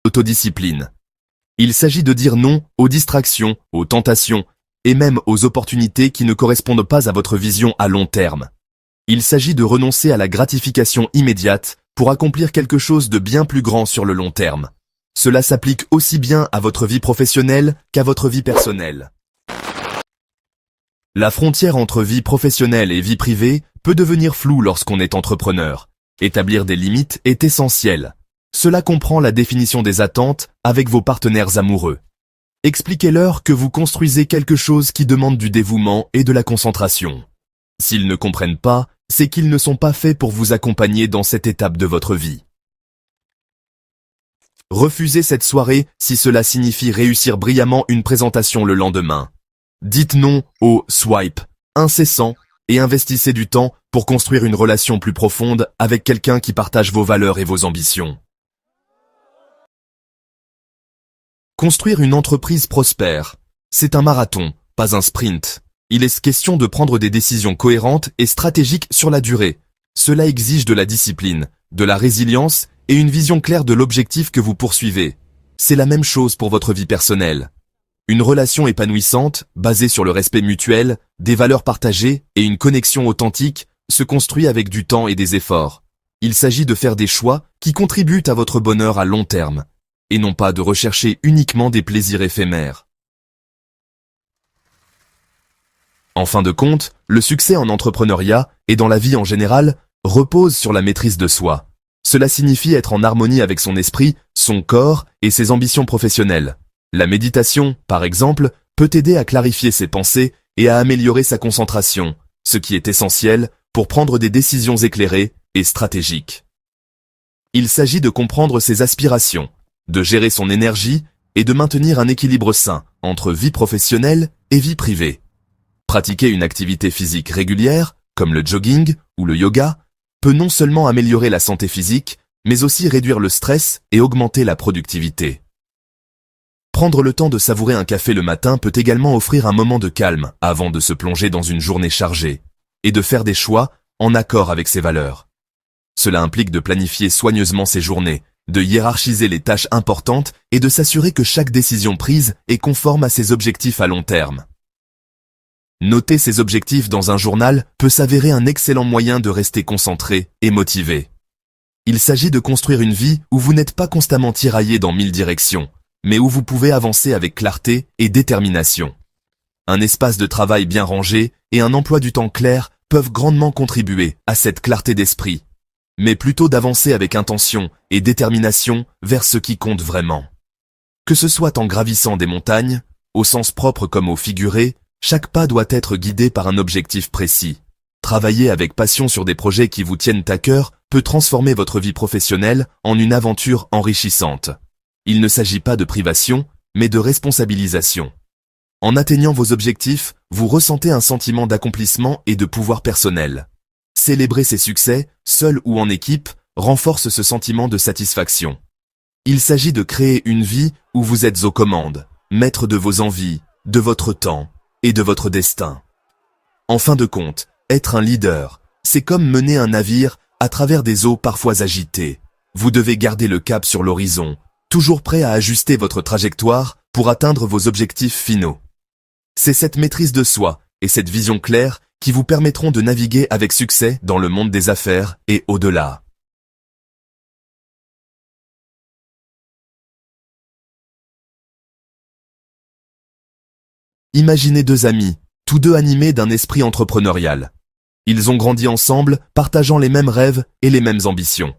l'autodiscipline. Il s'agit de dire non aux distractions, aux tentations, et même aux opportunités qui ne correspondent pas à votre vision à long terme. Il s'agit de renoncer à la gratification immédiate pour accomplir quelque chose de bien plus grand sur le long terme. Cela s'applique aussi bien à votre vie professionnelle qu'à votre vie personnelle. La frontière entre vie professionnelle et vie privée peut devenir floue lorsqu'on est entrepreneur. Établir des limites est essentiel. Cela comprend la définition des attentes avec vos partenaires amoureux. Expliquez-leur que vous construisez quelque chose qui demande du dévouement et de la concentration. S'ils ne comprennent pas, c'est qu'ils ne sont pas faits pour vous accompagner dans cette étape de votre vie. Refusez cette soirée si cela signifie réussir brillamment une présentation le lendemain. Dites non au swipe incessant et investissez du temps pour construire une relation plus profonde avec quelqu'un qui partage vos valeurs et vos ambitions. Construire une entreprise prospère, c'est un marathon, pas un sprint. Il est question de prendre des décisions cohérentes et stratégiques sur la durée. Cela exige de la discipline, de la résilience et une vision claire de l'objectif que vous poursuivez. C'est la même chose pour votre vie personnelle. Une relation épanouissante, basée sur le respect mutuel, des valeurs partagées et une connexion authentique, se construit avec du temps et des efforts. Il s'agit de faire des choix qui contribuent à votre bonheur à long terme, et non pas de rechercher uniquement des plaisirs éphémères. En fin de compte, le succès en entrepreneuriat et dans la vie en général repose sur la maîtrise de soi. Cela signifie être en harmonie avec son esprit, son corps et ses ambitions professionnelles. La méditation, par exemple, peut aider à clarifier ses pensées et à améliorer sa concentration, ce qui est essentiel pour prendre des décisions éclairées et stratégiques. Il s'agit de comprendre ses aspirations, de gérer son énergie et de maintenir un équilibre sain entre vie professionnelle et vie privée. Pratiquer une activité physique régulière, comme le jogging ou le yoga, peut non seulement améliorer la santé physique, mais aussi réduire le stress et augmenter la productivité. Prendre le temps de savourer un café le matin peut également offrir un moment de calme avant de se plonger dans une journée chargée, et de faire des choix en accord avec ses valeurs. Cela implique de planifier soigneusement ses journées, de hiérarchiser les tâches importantes et de s'assurer que chaque décision prise est conforme à ses objectifs à long terme. Noter ses objectifs dans un journal peut s'avérer un excellent moyen de rester concentré et motivé. Il s'agit de construire une vie où vous n'êtes pas constamment tiraillé dans 1000 directions, mais où vous pouvez avancer avec clarté et détermination. Un espace de travail bien rangé et un emploi du temps clair peuvent grandement contribuer à cette clarté d'esprit, mais plutôt d'avancer avec intention et détermination vers ce qui compte vraiment. Que ce soit en gravissant des montagnes, au sens propre comme au figuré, chaque pas doit être guidé par un objectif précis. Travailler avec passion sur des projets qui vous tiennent à cœur peut transformer votre vie professionnelle en une aventure enrichissante. Il ne s'agit pas de privation, mais de responsabilisation. En atteignant vos objectifs, vous ressentez un sentiment d'accomplissement et de pouvoir personnel. Célébrer ces succès, seul ou en équipe, renforce ce sentiment de satisfaction. Il s'agit de créer une vie où vous êtes aux commandes, maître de vos envies, de votre temps et de votre destin. En fin de compte, être un leader, c'est comme mener un navire à travers des eaux parfois agitées. Vous devez garder le cap sur l'horizon, toujours prêt à ajuster votre trajectoire pour atteindre vos objectifs finaux. C'est cette maîtrise de soi et cette vision claire qui vous permettront de naviguer avec succès dans le monde des affaires et au-delà. Imaginez deux amis, tous deux animés d'un esprit entrepreneurial. Ils ont grandi ensemble, partageant les mêmes rêves et les mêmes ambitions.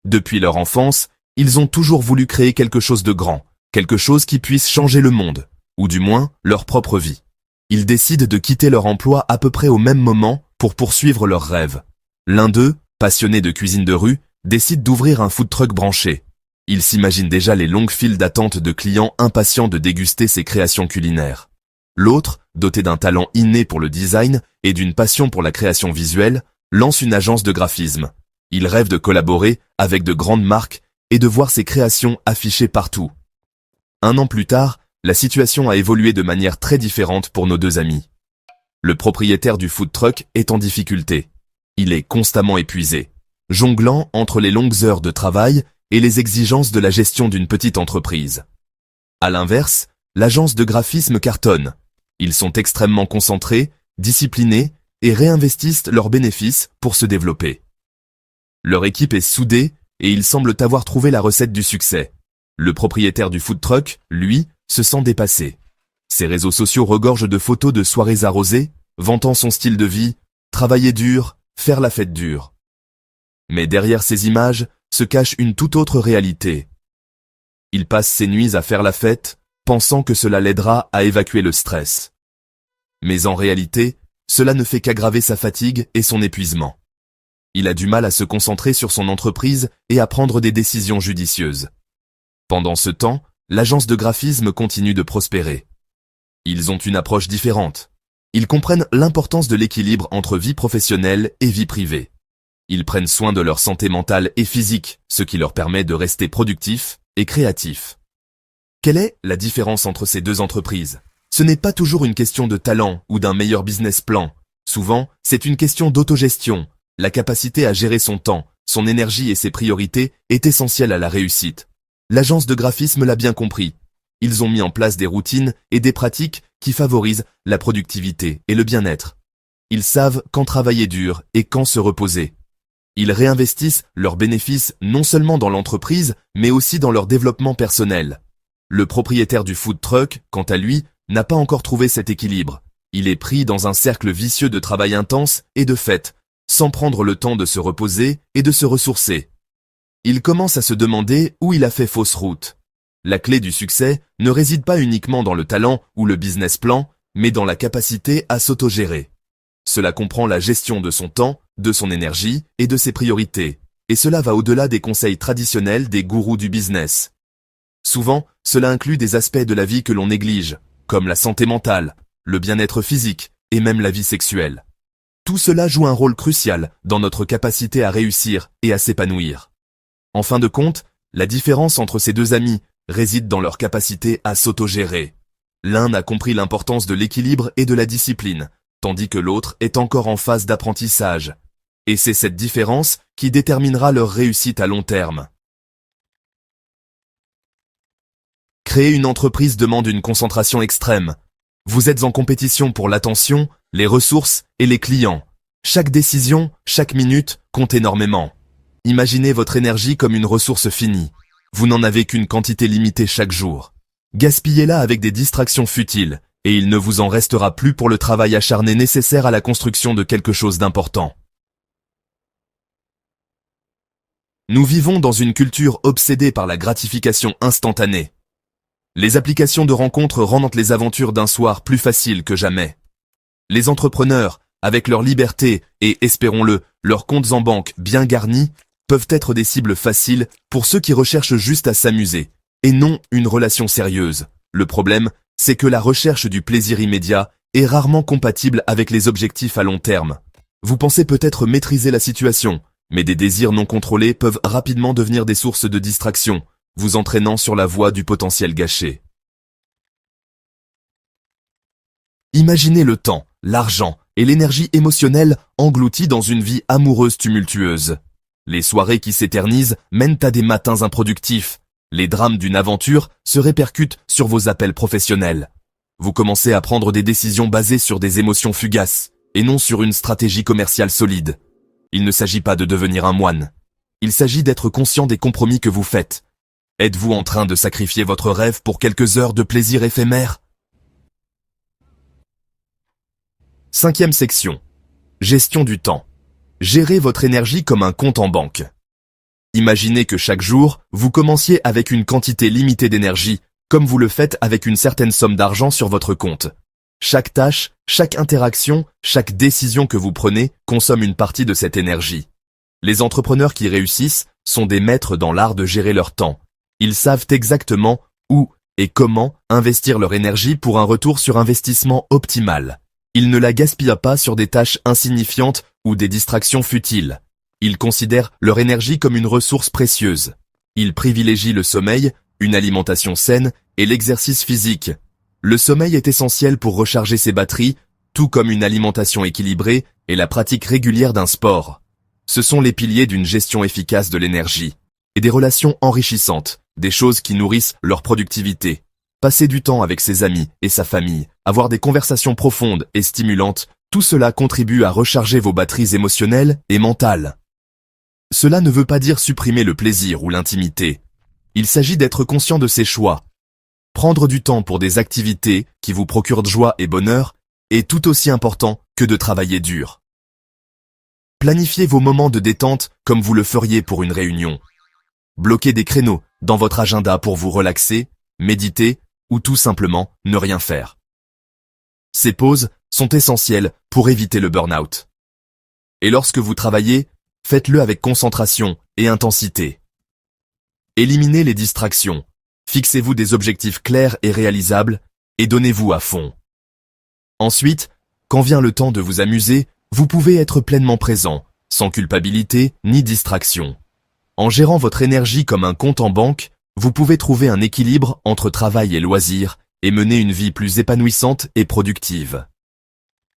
Depuis leur enfance, ils ont toujours voulu créer quelque chose de grand, quelque chose qui puisse changer le monde, ou du moins leur propre vie. Ils décident de quitter leur emploi à peu près au même moment pour poursuivre leurs rêves. L'un d'eux, passionné de cuisine de rue, décide d'ouvrir un food truck branché. Il s'imagine déjà les longues files d'attente de clients impatients de déguster ses créations culinaires. L'autre, doté d'un talent inné pour le design et d'une passion pour la création visuelle, lance une agence de graphisme. Il rêve de collaborer avec de grandes marques et de voir ses créations affichées partout. 1 an plus tard, la situation a évolué de manière très différente pour nos deux amis. Le propriétaire du food truck est en difficulté. Il est constamment épuisé. Jonglant entre les longues heures de travail et les exigences de la gestion d'une petite entreprise. À l'inverse, l'agence de graphisme cartonne. Ils sont extrêmement concentrés, disciplinés et réinvestissent leurs bénéfices pour se développer. Leur équipe est soudée et ils semblent avoir trouvé la recette du succès. Le propriétaire du food truck, lui, se sent dépassé. Ses réseaux sociaux regorgent de photos de soirées arrosées, vantant son style de vie, travailler dur, faire la fête dure. Mais derrière ces images se cache une toute autre réalité. Il passe ses nuits à faire la fête, pensant que cela l'aidera à évacuer le stress. Mais en réalité, cela ne fait qu'aggraver sa fatigue et son épuisement. Il a du mal à se concentrer sur son entreprise et à prendre des décisions judicieuses. Pendant ce temps, l'agence de graphisme continue de prospérer. Ils ont une approche différente. Ils comprennent l'importance de l'équilibre entre vie professionnelle et vie privée. Ils prennent soin de leur santé mentale et physique, ce qui leur permet de rester productifs et créatifs. Quelle est la différence entre ces deux entreprises? Ce n'est pas toujours une question de talent ou d'un meilleur business plan. Souvent, c'est une question d'autogestion. La capacité à gérer son temps, son énergie et ses priorités est essentielle à la réussite. L'agence de graphisme l'a bien compris. Ils ont mis en place des routines et des pratiques qui favorisent la productivité et le bien-être. Ils savent quand travailler dur et quand se reposer. Ils réinvestissent leurs bénéfices non seulement dans l'entreprise, mais aussi dans leur développement personnel. Le propriétaire du food truck, quant à lui, n'a pas encore trouvé cet équilibre. Il est pris dans un cercle vicieux de travail intense et de fêtes, sans prendre le temps de se reposer et de se ressourcer. Il commence à se demander où il a fait fausse route. La clé du succès ne réside pas uniquement dans le talent ou le business plan, mais dans la capacité à s'autogérer. Cela comprend la gestion de son temps, de son énergie et de ses priorités, et cela va au-delà des conseils traditionnels des gourous du business. Souvent, cela inclut des aspects de la vie que l'on néglige, comme la santé mentale, le bien-être physique et même la vie sexuelle. Tout cela joue un rôle crucial dans notre capacité à réussir et à s'épanouir. En fin de compte, la différence entre ces deux amis réside dans leur capacité à s'autogérer. L'un a compris l'importance de l'équilibre et de la discipline, tandis que l'autre est encore en phase d'apprentissage. Et c'est cette différence qui déterminera leur réussite à long terme. Créer une entreprise demande une concentration extrême. Vous êtes en compétition pour l'attention, les ressources et les clients. Chaque décision, chaque minute compte énormément. Imaginez votre énergie comme une ressource finie. Vous n'en avez qu'une quantité limitée chaque jour. Gaspillez-la avec des distractions futiles, et il ne vous en restera plus pour le travail acharné nécessaire à la construction de quelque chose d'important. Nous vivons dans une culture obsédée par la gratification instantanée. Les applications de rencontres rendent les aventures d'un soir plus faciles que jamais. Les entrepreneurs, avec leur liberté et, espérons-le, leurs comptes en banque bien garnis, peuvent être des cibles faciles pour ceux qui recherchent juste à s'amuser, et non une relation sérieuse. Le problème, c'est que la recherche du plaisir immédiat est rarement compatible avec les objectifs à long terme. Vous pensez peut-être maîtriser la situation, mais des désirs non contrôlés peuvent rapidement devenir des sources de distraction, vous entraînant sur la voie du potentiel gâché. Imaginez le temps, l'argent et l'énergie émotionnelle engloutis dans une vie amoureuse tumultueuse. Les soirées qui s'éternisent mènent à des matins improductifs. Les drames d'une aventure se répercutent sur vos appels professionnels. Vous commencez à prendre des décisions basées sur des émotions fugaces, et non sur une stratégie commerciale solide. Il ne s'agit pas de devenir un moine. Il s'agit d'être conscient des compromis que vous faites. Êtes-vous en train de sacrifier votre rêve pour quelques heures de plaisir éphémère? 5e section. Gestion du temps. Gérez votre énergie comme un compte en banque. Imaginez que chaque jour, vous commenciez avec une quantité limitée d'énergie, comme vous le faites avec une certaine somme d'argent sur votre compte. Chaque tâche, chaque interaction, chaque décision que vous prenez consomme une partie de cette énergie. Les entrepreneurs qui réussissent sont des maîtres dans l'art de gérer leur temps. Ils savent exactement où et comment investir leur énergie pour un retour sur investissement optimal. Ils ne la gaspillent pas sur des tâches insignifiantes ou des distractions futiles. Ils considèrent leur énergie comme une ressource précieuse. Ils privilégient le sommeil, une alimentation saine et l'exercice physique. Le sommeil est essentiel pour recharger ses batteries, tout comme une alimentation équilibrée et la pratique régulière d'un sport. Ce sont les piliers d'une gestion efficace de l'énergie. et des relations enrichissantes, des choses qui nourrissent leur productivité. Passer du temps avec ses amis et sa famille, avoir des conversations profondes et stimulantes, tout cela contribue à recharger vos batteries émotionnelles et mentales. Cela ne veut pas dire supprimer le plaisir ou l'intimité. Il s'agit d'être conscient de ses choix. Prendre du temps pour des activités qui vous procurent joie et bonheur est tout aussi important que de travailler dur. Planifiez vos moments de détente comme vous le feriez pour une réunion. Bloquez des créneaux dans votre agenda pour vous relaxer, méditer ou tout simplement ne rien faire. Ces pauses sont essentielles pour éviter le burn-out. Et lorsque vous travaillez, faites-le avec concentration et intensité. Éliminez les distractions, fixez-vous des objectifs clairs et réalisables et donnez-vous à fond. Ensuite, quand vient le temps de vous amuser, vous pouvez être pleinement présent, sans culpabilité ni distraction. En gérant votre énergie comme un compte en banque, vous pouvez trouver un équilibre entre travail et loisirs et mener une vie plus épanouissante et productive.